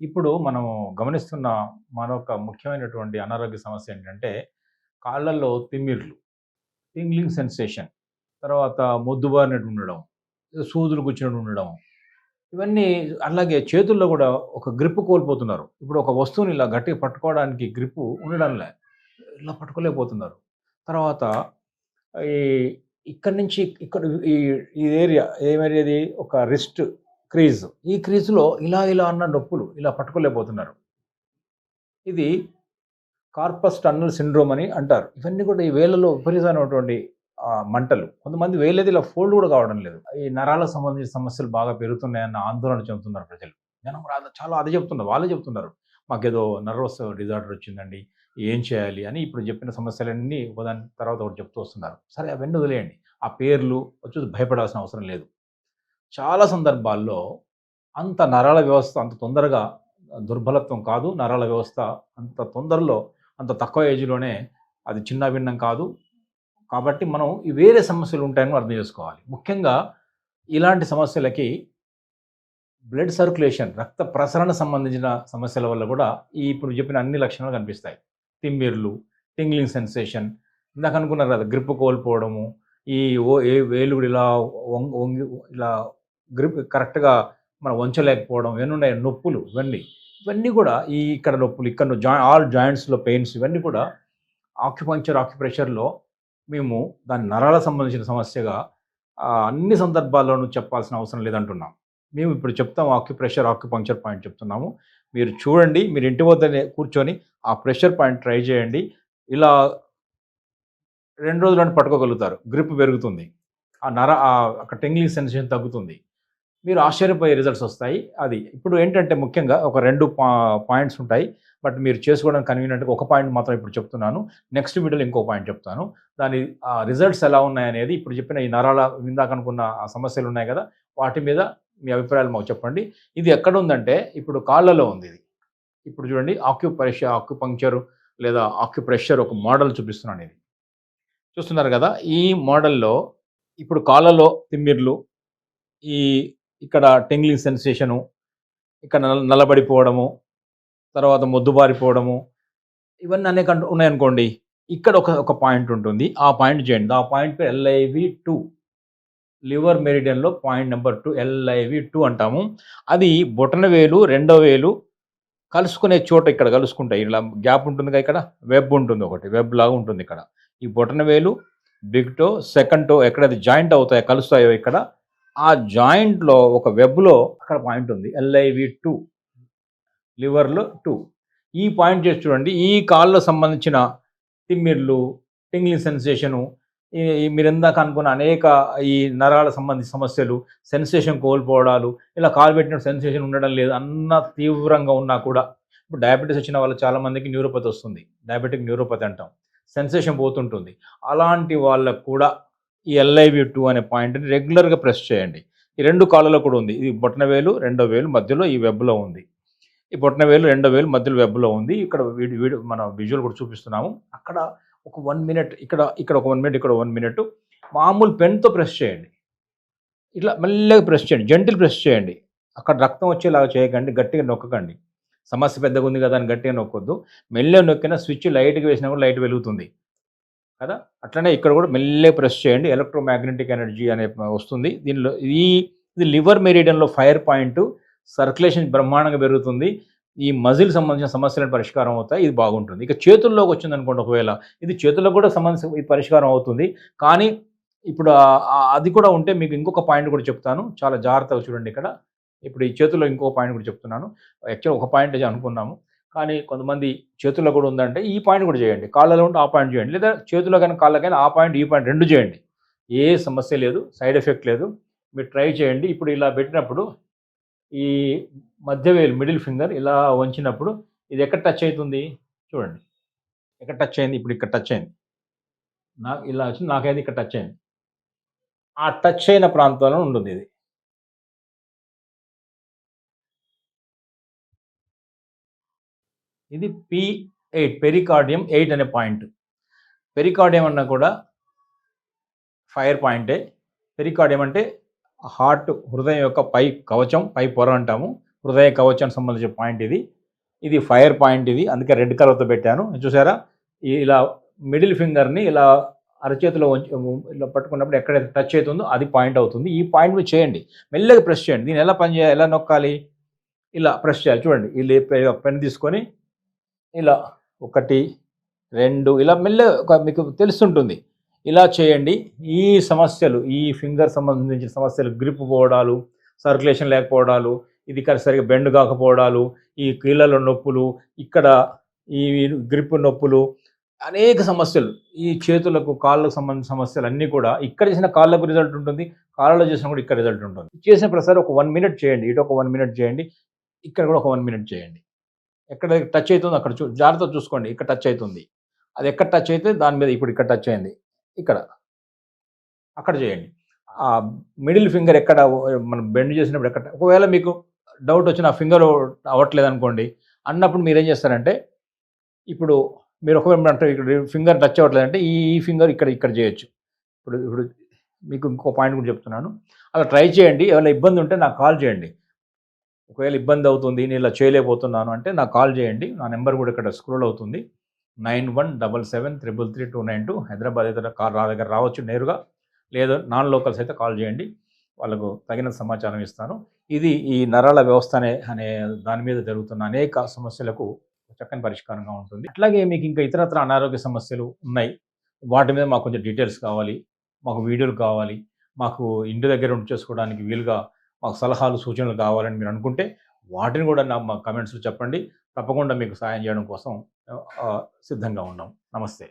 ఇప్పుడు మనము గమనిస్తున్న మరొక ముఖ్యమైనటువంటి అనారోగ్య సమస్య ఏంటంటే, కాళ్ళల్లో తిమ్మిర్లు, టింగ్లింగ్ సెన్సేషన్, తర్వాత మొద్దుబారినట్టు ఉండడం, సూదులు గుచ్చినట్టు ఉండడం. ఇవన్నీ అలాగే చేతుల్లో గూడా ఒక గ్రిప్ కోల్పోతున్నారు. ఇప్పుడు ఒక వస్తువుని ఇలా గట్టిగా పట్టుకోవడానికి గ్రిప్పు ఉండడంలే. ఇలా పట్టుకోలేకపోతున్నారు. తర్వాత ఈ ఇక్కడి నుంచి ఇక్కడ ఈ ఈ ఏరియా ఏది ఒక రిస్ట్ క్రీజ్. ఈ క్రీజ్‌లో ఇలా అన్న నొప్పులు ఇలా పట్టుకోలేకపోతున్నారు. ఇది కార్పస్ టన్నెల్ సిండ్రోమ్ అని అంటారు. ఇవన్నీ కూడా ఈ వేళ్ళలో విపరీతమైనటువంటి మంటలు. కొంతమంది వేళ్ళేది ఇలా ఫోల్డ్ కూడా కావడం లేదు. ఈ నరాలకు సంబంధించిన సమస్యలు బాగా పెరుగుతున్నాయన్న ఆందోళన చెందుతున్నారు ప్రజలు. జనం కూడా చాలా అదే చెప్తున్నారు. వాళ్ళే చెప్తున్నారు. మాకేదో నర్వస్ డిజార్డర్ వచ్చిందండి. ఏం చేయాలి అని ఇప్పుడు చెప్పిన సమస్యలన్నీ ఒకదాని తర్వాత ఒకటి చెప్తూ వస్తున్నారు. సరే అవన్నీ వదిలేయండి. ఆ పేర్లు చూసి భయపడాల్సిన అవసరం లేదు. చాలా సందర్భాల్లో అంత నరాల వ్యవస్థ అంత తొందరగా దుర్బలత్వం కాదు. నరాల వ్యవస్థ అంత తొందరలో అంత తక్కువ ఏజ్‌లోనే అది చిన్నాభిన్నం కాదు. కాబట్టి మనం ఈ వేరే సమస్యలు ఉంటాయని అర్థం చేసుకోవాలి. ముఖ్యంగా ఇలాంటి సమస్యలకి బ్లడ్ సర్క్యులేషన్ రక్త ప్రసరణ సంబంధించిన సమస్యల వల్ల కూడా ఈ ఇప్పుడు చెప్పిన అన్ని లక్షణాలు కనిపిస్తాయి. తిమ్మిర్లు, టింగ్లింగ్ సెన్సేషన్, ఇందాక అనుకున్నారు కదా! గ్రిప్ కోల్పోవడము, ఈ ఏ వేలు కూడా ఇలా వంగి ఇలా గ్రిప్ కరెక్ట్‌గా మనం వంచలేకపోవడం, ఇవన్నీ ఉన్నాయి. నొప్పులు ఇవన్నీ కూడా ఈ ఇక్కడ నొప్పులు, ఇక్కడ ఆల్ జాయింట్స్‌లో పెయిన్స్ ఇవన్నీ కూడా ఆక్యుప్రెషర్‌లో మేము దాని నరాలకు సంబంధించిన సమస్యగా అన్ని సందర్భాల్లోనూ చెప్పాల్సిన అవసరం లేదంటున్నాం. మేము ఇప్పుడు చెప్తాం ఆక్యుపంక్చర్ పాయింట్ చెప్తున్నాము. మీరు చూడండి, మీరు ఇంటి వద్దనే కూర్చొని ఆ ప్రెషర్ పాయింట్ ట్రై చేయండి. ఇలా 2 రోజుల్లోనే పట్టుకోగలుగుతారు. గ్రిప్ పెరుగుతుంది. అక్కడ టింగ్లింగ్ సెన్సేషన్ తగ్గుతుంది. మీరు ఆశ్చర్యపోయే రిజల్ట్స్ వస్తాయి. అది ఇప్పుడు ఏంటంటే ముఖ్యంగా ఒక 2 పాయింట్స్ ఉంటాయి. బట్ మీరు చేసుకోవడానికి కన్వీనియంట్‌గా ఒక పాయింట్ మాత్రం ఇప్పుడు చెప్తున్నాను. నెక్స్ట్ వీడియోలో ఇంకో పాయింట్ చెప్తాను. దాని రిజల్ట్స్ ఎలా ఉన్నాయనేది ఇప్పుడు చెప్పిన ఈ నరాల ఇందాక అనుకున్న ఆ సమస్యలు ఉన్నాయి కదా! వాటి మీద మీ అభిప్రాయాలు మాకు చెప్పండి. ఇది ఎక్కడుందంటే ఇప్పుడు కాళ్ళలో ఉంది ఇది. ఇప్పుడు చూడండి ఆక్యుపంక్చర్ లేదా ఆక్యుప్రెషర్ ఒక మోడల్ చూపిస్తున్నాను ఇది. చూస్తున్నారు కదా! ఈ మోడల్‌లో ఇప్పుడు కాళ్ళలో తిమ్మిర్లు, ఈ ఇక్కడ టింగ్లింగ్ సెన్సేషను, ఇక్కడ నల్లబడిపోవడము, తర్వాత మొద్దుబారిపోవడము, ఇవన్నీ అనేక ఉన్నాయనుకోండి. ఇక్కడ ఒక పాయింట్ ఉంటుంది. ఆ పాయింట్ చేయండి. ఆ పాయింట్ పేరు LIV2. Liver మెరిడియన్‌లో point number 2 LIV2 అంటాము. అది బొటనవేలు, రెండో వేలు కలుసుకునే చోట ఇక్కడ కలుసుకుంటాయి. ఇలా గ్యాప్ ఉంటుందిగా ఇక్కడ. వెబ్ ఉంటుంది ఒకటి. వెబ్ లాగా ఉంటుంది ఇక్కడ. ఈ బొటనవేలు, బిగ్ టో, సెకండ్ టో ఎక్కడైతే జాయింట్ అవుతాయో కలుస్తాయో ఇక్కడ, ఆ జాయింట్‌లో ఒక వెబ్‌లో అక్కడ పాయింట్ ఉంది. LIV2 లివర్‌లో 2. ఈ పాయింట్ చేసి చూడండి. ఈ కాళ్ళకు సంబంధించిన తిమ్మిర్లు, టింగ్లింగ్ సెన్సేషను, మీరిందాక అనుకున్న అనేక ఈ నరాల సంబంధించిన సమస్యలు, సెన్సేషన్ కోల్పోవడాలు, ఇలా కాలు పెట్టినప్పుడు సెన్సేషన్ ఉండడం లేదు అన్న తీవ్రంగా ఉన్నా కూడా, ఇప్పుడు డయాబెటిస్ వచ్చిన వాళ్ళు చాలామందికి న్యూరోపతి వస్తుంది. డయాబెటిక్ న్యూరోపతి అంటాం. సెన్సేషన్ పోతుంటుంది. అలాంటి వాళ్ళకు కూడా ఈ LIV2 అనే పాయింట్‌ని రెగ్యులర్‌గా ప్రెస్ చేయండి. ఈ 2 కాళ్ళలో కూడా ఉంది. ఇది బొటనవేలు, రెండో వేలు మధ్యలో ఈ వెబ్‌లో ఉంది. ఈ బొటనవేలు, రెండో వేలు మధ్యలో వెబ్‌లో ఉంది. ఇక్కడ మన విజువల్ కూడా చూపిస్తున్నాము. అక్కడ ఒక 1 మినిట్ ఇక్కడ ఒక 1 మినిట్, ఇక్కడ 1 మినిట్ మామూలు పెన్‌తో ప్రెస్ చేయండి. ఇట్లా మెల్లగా ప్రెస్ చేయండి. జెంటిల్ ప్రెస్ చేయండి. అక్కడ రక్తం వచ్చేలాగా చేయకండి. గట్టిగా నొక్కకండి. సమస్య పెద్దగా ఉంది కదా అని గట్టిగా నొక్కొద్దు. మెల్లగా నొక్కినా స్విచ్ లైట్‌గా వేసినా కూడా లైట్ వెలుగుతుంది కదా! అట్లనే ఇక్కడ కూడా మెల్లగా ప్రెస్ చేయండి. ఎలక్ట్రోమాగ్నెటిక్ ఎనర్జీ అనే వస్తుంది. దీనిలో ఇది లివర్ మెరిడియన్‌లో ఫైర్ పాయింట్. సర్క్యులేషన్ బ్రహ్మాండంగా పెరుగుతుంది. ఈ మజిల్ సంబంధించిన సమస్యలను పరిష్కారం అవుతాయి. ఇది బాగుంటుంది. ఇక చేతుల్లోకి వచ్చిందనుకోండి ఒకవేళ, ఇది చేతులకు కూడా ఇది పరిష్కారం అవుతుంది. కానీ ఇప్పుడు అది కూడా ఉంటే మీకు ఇంకొక పాయింట్ కూడా చెప్తాను. చాలా జాగ్రత్తగా చూడండి ఇక్కడ. ఇప్పుడు ఈ చేతుల్లో ఇంకో పాయింట్ కూడా చెప్తున్నాను. యాక్చువల్‌గా ఒక పాయింటే అనుకున్నాము. కానీ కొంతమంది చేతుల్లో కూడా ఉందంటే ఈ పాయింట్ కూడా చేయండి. కాళ్ళలో ఉంటే ఆ పాయింట్ చేయండి. లేదా చేతుల్లో గాని, కాళ్ళకైనా ఆ పాయింట్, ఈ పాయింట్ 2 చేయండి. ఏ సమస్య లేదు. సైడ్ ఎఫెక్ట్ లేదు. మీరు ట్రై చేయండి. ఇప్పుడు ఇలా పెట్టినప్పుడు ఈ మధ్య వేలు మిడిల్ ఫింగర్ ఇలా వంచినప్పుడు ఇది ఎక్కడ టచ్ అయితుంది చూడండి. ఎక్కడ టచ్ అయింది? ఇప్పుడు ఇక్కడ టచ్ అయింది. నాకు ఇలా వచ్చింది. నాకైతే ఇక్కడ టచ్ అయింది. ఆ టచ్ అయిన ప్రాంతంలో ఉంటుంది ఇది. ఇది P8 పెరికార్డియం 8 అనే పాయింట్. పెరికార్డియం అన్నా కూడా ఫైర్ పాయింటే. పెరికార్డియం అంటే హృదయం యొక్క పై కవచం, పై పొర అంటాము. హృదయ కవచానికి సంబంధించిన పాయింట్ ఇది. ఇది ఫైర్ పాయింట్ ఇది. అందుకే రెడ్ కలర్‌తో పెట్టాను. చూసారా? ఇలా మిడిల్ ఫింగర్‌ని ఇలా అరచేతిలో ఇలా పట్టుకున్నప్పుడు ఎక్కడైతే టచ్ అవుతుందో అది పాయింట్ అవుతుంది. ఈ పాయింట్ మీద చేయండి. మెల్లగా ప్రెస్ చేయండి. దీన్ని ఎలా ఎలా నొక్కాలి? ఇలా ప్రెస్ చేయాలి. చూడండి. ఇలా పెన్ తీసుకొని ఇలా 1, 2 ఇలా మెల్లగా మీకు తెలుస్తుంటుంది. ఇలా చేయండి. ఈ సమస్యలు, ఈ ఫింగర్ సంబంధించిన సమస్యలు, గ్రిప్ పోవడాలు, సర్క్యులేషన్ లేకపోవడాలు, ఇది సరిగ్గా బెండ్ కాకపోవడాలు, ఈ కీళ్ళలో నొప్పులు, ఇక్కడ ఈ గ్రిప్ నొప్పులు, అనేక సమస్యలు, ఈ చేతులకు, కాళ్ళకు సంబంధించిన సమస్యలు అన్నీ కూడా ఇక్కడ చేసిన కాళ్ళకు రిజల్ట్ ఉంటుంది. కాళ్ళలో చేసినా కూడా ఇక్కడ రిజల్ట్ ఉంటుంది. చేసిన ప్రతిసారి ఒక 1 మినిట్ చేయండి. ఇటు ఒక 1 మినిట్ చేయండి. ఇక్కడ కూడా ఒక 1 మినిట్ చేయండి. ఎక్కడ టచ్ అవుతుందో అక్కడ జాగ్రత్తగా చూసుకోండి. ఇక్కడ టచ్ అవుతుంది. అది ఎక్కడ టచ్ అయితే దాని మీద ఇప్పుడు ఇక్కడ టచ్ అయింది. ఇక్కడ. అక్కడ చేయండి. మిడిల్ ఫింగర్ ఎక్కడ మనం బెండ్ చేసినప్పుడు ఎక్కడ ఒకవేళ మీకు డౌట్ వచ్చి నా ఫింగర్ అవ్వట్లేదనుకోండి, అన్నప్పుడు మీరేం చేస్తారంటే, ఇప్పుడు మీరు ఒకవేళ అంటే ఇక్కడ ఫింగర్ టచ్ అవ్వట్లేదంటే ఈ ఫింగర్ ఇక్కడ చేయొచ్చు. ఇప్పుడు ఇప్పుడు మీకు ఇంకో పాయింట్ కూడా చెప్తున్నాను. అలా ట్రై చేయండి. ఏమైనా ఇబ్బంది ఉంటే నాకు కాల్ చేయండి. ఒకవేళ ఇబ్బంది అవుతుంది, నేను ఇలా చేయలేకపోతున్నాను అంటే నాకు కాల్ చేయండి. నా నెంబర్ కూడా ఇక్కడ స్క్రోల్ అవుతుంది. 9177333292 హైదరాబాద్ అయితే నా దగ్గర రావచ్చు నేరుగా. లేదా నాన్ లోకల్స్ అయితే కాల్ చేయండి. వాళ్ళకు తగిన సమాచారం ఇస్తాను. ఇది ఈ నరాల వ్యవస్థ అనే దాని మీద జరుగుతున్న అనేక సమస్యలకు చక్కని పరిష్కారంగా ఉంటుంది. అట్లాగే మీకు ఇంకా ఇతరత్ర అనారోగ్య సమస్యలు ఉన్నాయి. వాటి మీద మాకు కొంచెం డీటెయిల్స్ కావాలి. మాకు వీడియోలు కావాలి. మాకు ఇంటి దగ్గర ఉండి చేసుకోవడానికి వీలుగా మాకు సలహాలు, సూచనలు కావాలని మీరు అనుకుంటే వాటిని కూడా మా కమెంట్స్‌లో చెప్పండి. తప్పకుండా మీకు సహాయం చేయడం కోసం సిద్ధంగా ఉన్నాం. నమస్తే.